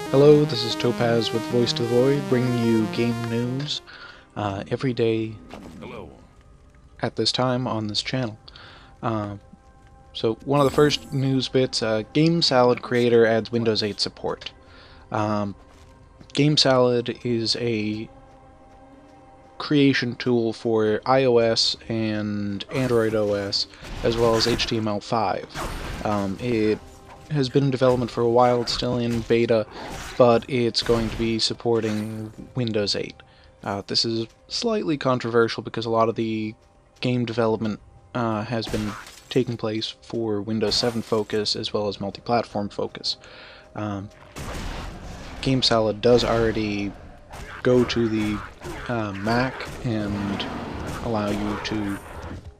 Hello, this is Topaz with Voice to the Void, bringing you game news every day at this time on this channel. So one of the first news bits, GameSalad creator adds Windows 8 support. GameSalad is a creation tool for iOS and Android OS, as well as HTML5. It has been in development for a while, it's still in beta, but it's going to be supporting Windows 8. This is slightly controversial because a lot of the game development has been taking place for Windows 7 focus as well as multi-platform focus. GameSalad does already go to the Mac and allow you to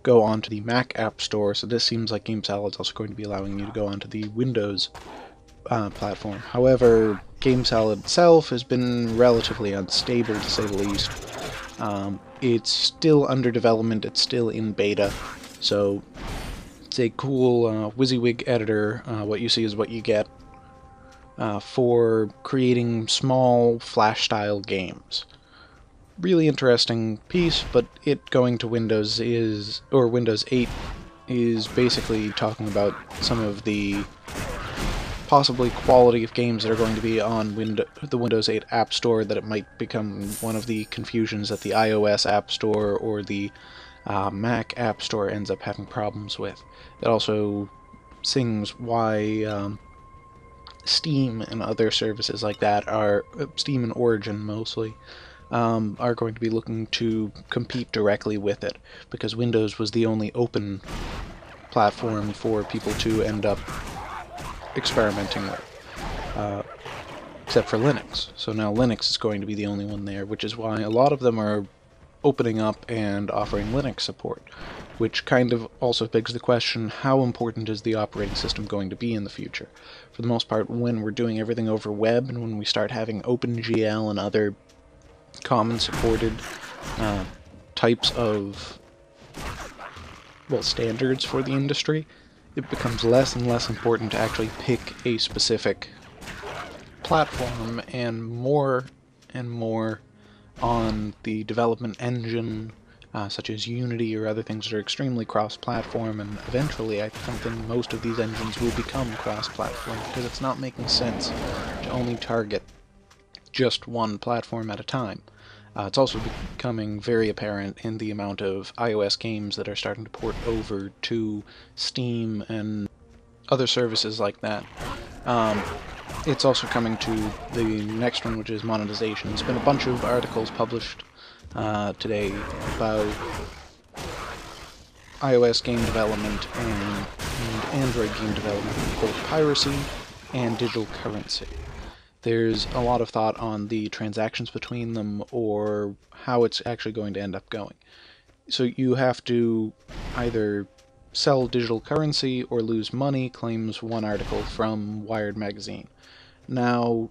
go onto the Mac App Store, so this seems like GameSalad is also going to be allowing you to go onto the Windows platform. However, GameSalad itself has been relatively unstable, to say the least. It's still under development, it's still in beta, so it's a cool WYSIWYG editor. What you see is what you get for creating small Flash-style games. Really interesting piece, but it going to Windows Windows 8 is basically talking about some of the possibly quality of games that are going to be on the Windows 8 App Store, that it might become one of the confusions that the iOS App Store or the Mac App Store ends up having problems with. It also sings why Steam and other services like that Steam and Origin mostly, are going to be looking to compete directly with it, because Windows was the only open platform for people to end up experimenting with, except for Linux. So now Linux is going to be the only one there, which is why a lot of them are opening up and offering Linux support, which kind of also begs the question, how important is the operating system going to be in the future? For the most part, when we're doing everything over web, and when we start having OpenGL and other common supported types of standards for the industry, it becomes less and less important to actually pick a specific platform, and more on the development engine, such as Unity or other things that are extremely cross-platform, and eventually I think most of these engines will become cross-platform, because it's not making sense to only target just one platform at a time. It's also becoming very apparent in the amount of iOS games that are starting to port over to Steam and other services like that. It's also coming to the next one, which is monetization. There's been a bunch of articles published today about iOS game development and Android game development, both piracy and digital currency. There's a lot of thought on the transactions between them, or how it's actually going to end up going. So you have to either sell digital currency or lose money, claims one article from Wired magazine. Now,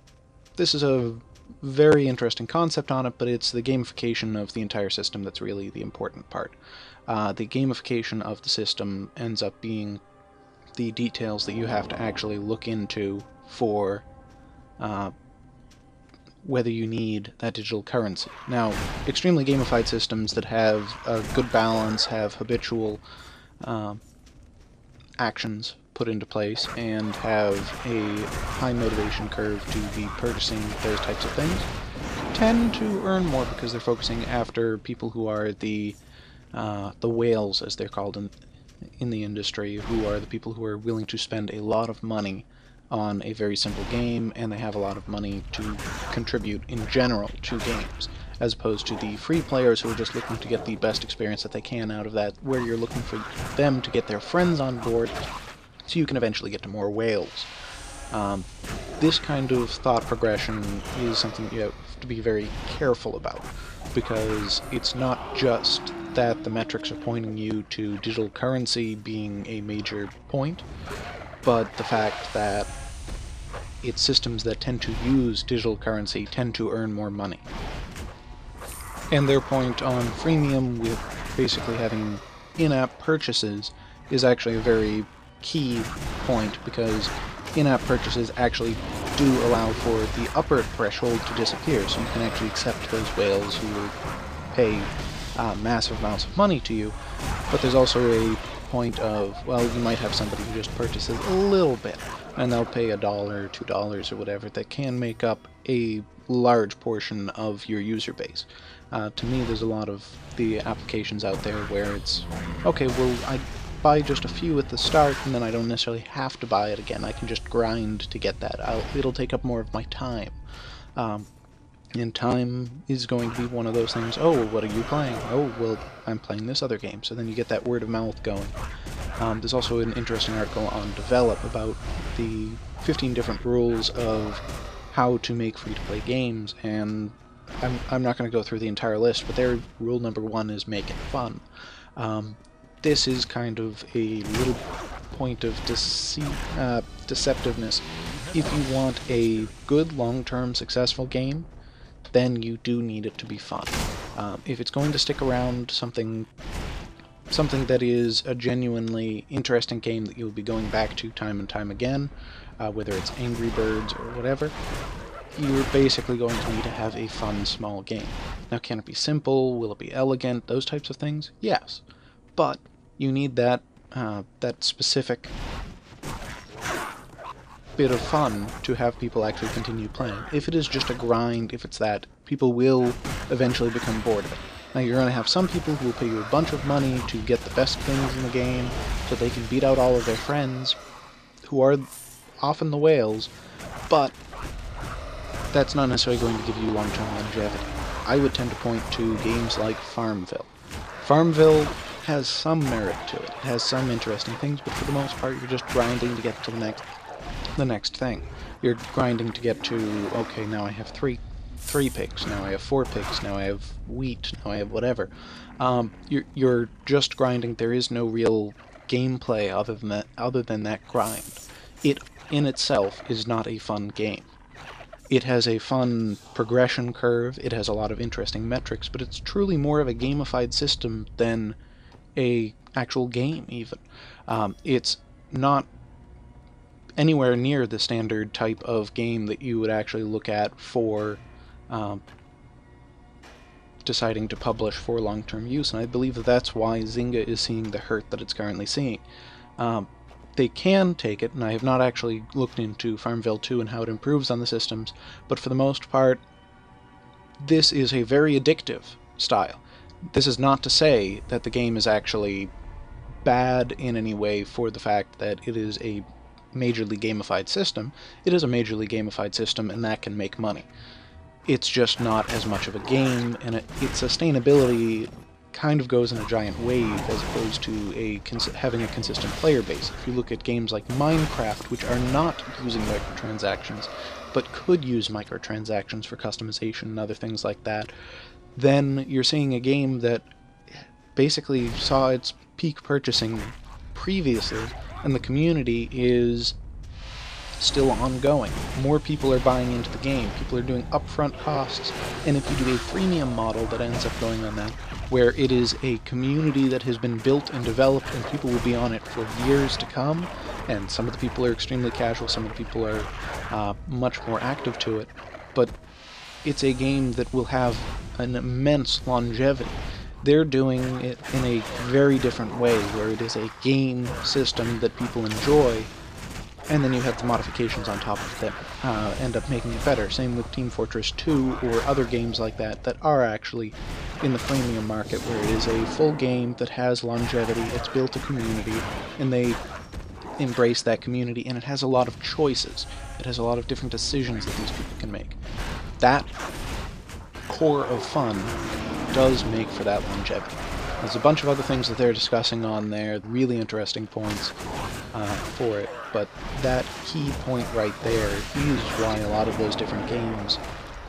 this is a very interesting concept on it, but it's the gamification of the entire system that's really the important part. The gamification of the system ends up being the details that you have to actually look into for whether you need that digital currency. Now, extremely gamified systems that have a good balance, have habitual actions put into place, and have a high motivation curve to be purchasing those types of things, tend to earn more because they're focusing after people who are the whales, as they're called in the industry, who are the people who are willing to spend a lot of money on a very simple game, and they have a lot of money to contribute in general to games, as opposed to the free players who are just looking to get the best experience that they can out of that, where you're looking for them to get their friends on board so you can eventually get to more whales. This kind of thought progression is something you have to be very careful about, because it's not just that the metrics are pointing you to digital currency being a major point, but the fact that it's systems that tend to use digital currency tend to earn more money. And their point on freemium, with basically having in-app purchases, is actually a very key point, because in-app purchases actually do allow for the upper threshold to disappear, so you can actually accept those whales who will pay massive amounts of money to you, but there's also a point of, well, you might have somebody who just purchases a little bit, and they'll pay $1 or $2 or whatever, that can make up a large portion of your user base. To me, there's a lot of the applications out there where it's, okay, well, I buy just a few at the start, and then I don't necessarily have to buy it again. I can just grind to get that. It'll take up more of my time. And time is going to be one of those things. Oh, what are you playing? Oh, well, I'm playing this other game. So then you get that word of mouth going. There's also an interesting article on Develop about the 15 different rules of how to make free-to-play games, and I'm not going to go through the entire list, but their rule number 1 is make it fun. This is kind of a little point of deceptiveness. If you want a good, long-term, successful game, then you do need it to be fun. If it's going to stick around, something that is a genuinely interesting game that you'll be going back to time and time again, whether it's Angry Birds or whatever, you're basically going to need to have a fun, small game. Now, can it be simple? Will it be elegant? Those types of things? Yes. But you need that specific bit of fun to have people actually continue playing. If it is just a grind, if it's that, people will eventually become bored of it. Now, you're going to have some people who will pay you a bunch of money to get the best things in the game so they can beat out all of their friends, who are often the whales, but that's not necessarily going to give you long-term longevity. I would tend to point to games like Farmville. Farmville has some merit to it. It has some interesting things, but for the most part, you're just grinding to get to the next thing. You're grinding to get to, okay, now I have three pigs, now I have 4 pigs, now I have wheat, now I have whatever. You're just grinding. There is no real gameplay other than that grind. It in itself is not a fun game. It has a fun progression curve, it has a lot of interesting metrics, but it's truly more of a gamified system than a actual game, even. It's not anywhere near the standard type of game that you would actually look at for deciding to publish for long-term use, and I believe that that's why Zynga is seeing the hurt that it's currently seeing. They can take it, and I have not actually looked into Farmville 2 and how it improves on the systems, but for the most part, this is a very addictive style. This is not to say that the game is actually bad in any way for the fact that it is a majorly gamified system. It is a majorly gamified system, and that can make money. It's just not as much of a game, and its sustainability kind of goes in a giant wave as opposed to having a consistent player base. If you look at games like Minecraft, which are not using microtransactions, but could use microtransactions for customization and other things like that, then you're seeing a game that basically saw its peak purchasing previously, and the community is still ongoing. More people are buying into the game, people are doing upfront costs, and if you do a freemium model that ends up going on that, where it is a community that has been built and developed and people will be on it for years to come, and some of the people are extremely casual, some of the people are much more active to it, but it's a game that will have an immense longevity. They're doing it in a very different way, where it is a game system that people enjoy, and then you have the modifications on top of that end up making it better. Same with Team Fortress 2 or other games like that that are actually in the freemium market, where it is a full game that has longevity, it's built a community, and they embrace that community, and it has a lot of choices. It has a lot of different decisions that these people can make. That core of fun does make for that longevity. There's a bunch of other things that they're discussing on there, really interesting points for it, but that key point right there is why a lot of those different games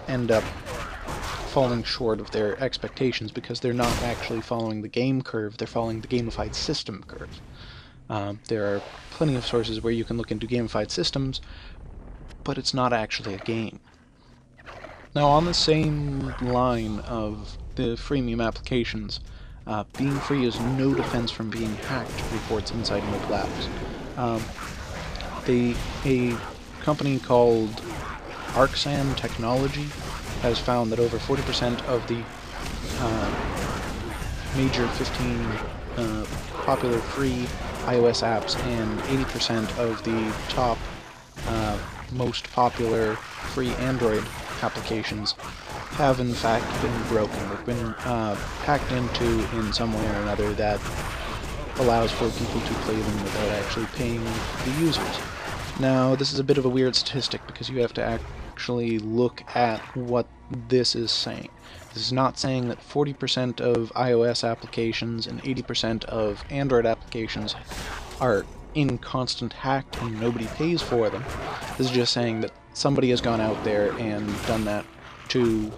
end up falling short of their expectations, because they're not actually following the game curve, they're following the gamified system curve. There are plenty of sources where you can look into gamified systems, but it's not actually a game. Now, on the same line of the freemium applications, being free is no defense from being hacked, reports Inside Moke Labs. A company called Arcsan Technology has found that over 40% of the major 15 popular free iOS apps and 80% of the top most popular free Android applications have in fact been broken. They've been hacked into in some way or another that allows for people to play them without actually paying the users. Now, this is a bit of a weird statistic because you have to actually look at what this is saying. This is not saying that 40% of iOS applications and 80% of Android applications are in constant hacked and nobody pays for them. This is just saying that somebody has gone out there and done that to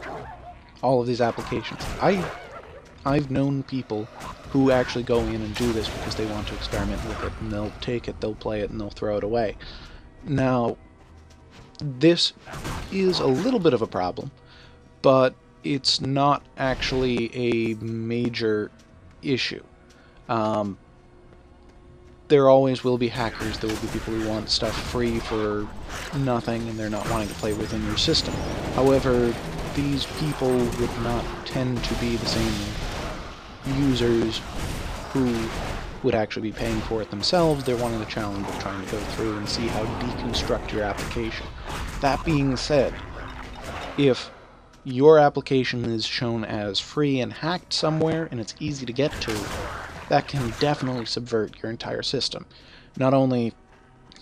all of these applications. I've known people who actually go in and do this because they want to experiment with it, and they'll take it, they'll play it, and they'll throw it away. Now, this is a little bit of a problem, but it's not actually a major issue. There always will be hackers, there will be people who want stuff free for nothing and they're not wanting to play within your system. However, these people would not tend to be the same users who would actually be paying for it themselves. They're wanting the challenge of trying to go through and see how to deconstruct your application. That being said, if your application is shown as free and hacked somewhere and it's easy to get to, that can definitely subvert your entire system. Not only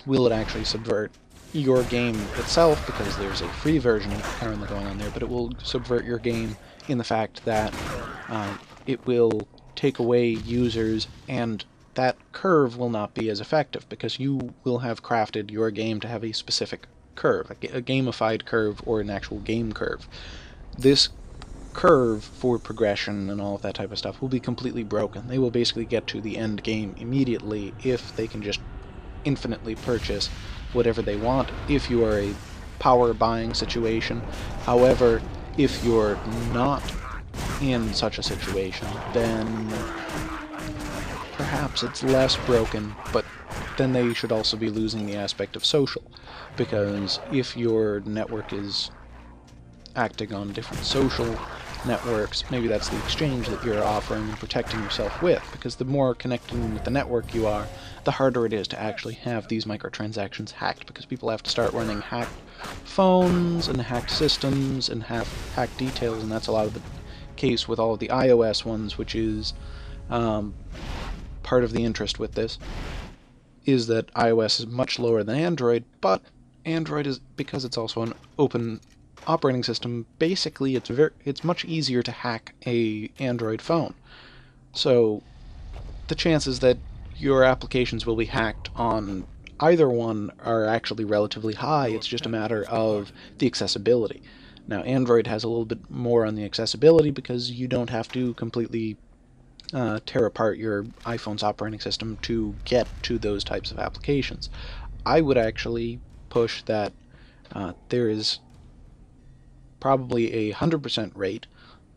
will it actually subvert your game itself, because there's a free version currently going on there, but it will subvert your game in the fact that it will take away users, and that curve will not be as effective, because you will have crafted your game to have a specific curve, a gamified curve or an actual game curve. This curve for progression and all of that type of stuff will be completely broken. They will basically get to the end game immediately if they can just infinitely purchase whatever they want if you are a power buying situation. However, if you're not in such a situation, then perhaps it's less broken, but then they should also be losing the aspect of social, because if your network is acting on different social networks, maybe that's the exchange that you're offering and protecting yourself with, because the more connected with the network you are, the harder it is to actually have these microtransactions hacked, because people have to start running hacked phones and hacked systems and have hacked details, and that's a lot of the case with all of the iOS ones, which is part of the interest with this, is that iOS is much lower than Android, but Android is, because it's also an open operating system, basically it's much easier to hack a Android phone. So the chances that your applications will be hacked on either one are actually relatively high. It's just a matter of the accessibility. Now, Android has a little bit more on the accessibility because you don't have to completely tear apart your iPhone's operating system to get to those types of applications. I would actually push that there is probably a 100% rate,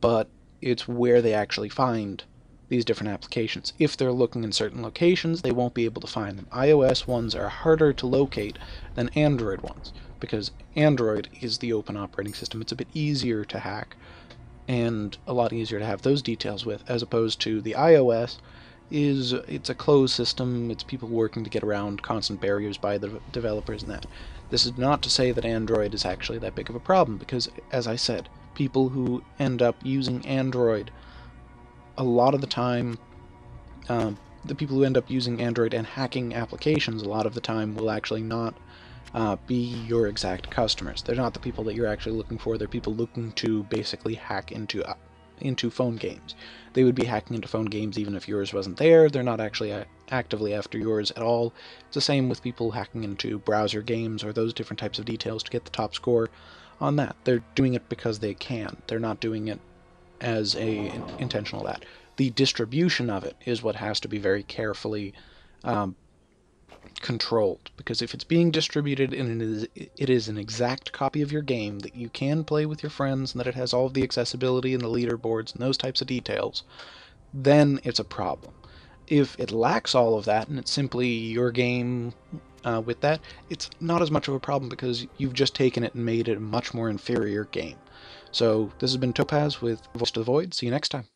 but it's where they actually find these different applications. If they're looking in certain locations, they won't be able to find them. iOS ones are harder to locate than Android ones, because Android is the open operating system. It's a bit easier to hack and a lot easier to have those details with, as opposed to the iOS it's a closed system. It's people working to get around constant barriers by the developers and that. This is not to say that Android is actually that big of a problem, because, as I said, people who end up using Android, a lot of the time, the people who end up using Android and hacking applications a lot of the time will actually not be your exact customers. They're not the people that you're actually looking for. They're people looking to basically hack into phone games. They would be hacking into phone games even if yours wasn't there. They're not actually actively after yours at all. It's the same with people hacking into browser games or those different types of details to get the top score on that. They're doing it because they can. They're not doing it as a intentional that. The distribution of it is what has to be very carefully controlled, because if it's being distributed and it is an exact copy of your game that you can play with your friends and that it has all of the accessibility and the leaderboards and those types of details, then it's a problem. If it lacks all of that and it's simply your game with that, it's not as much of a problem because you've just taken it and made it a much more inferior game. So this has been Topaz with Voice to the Void. See you next time.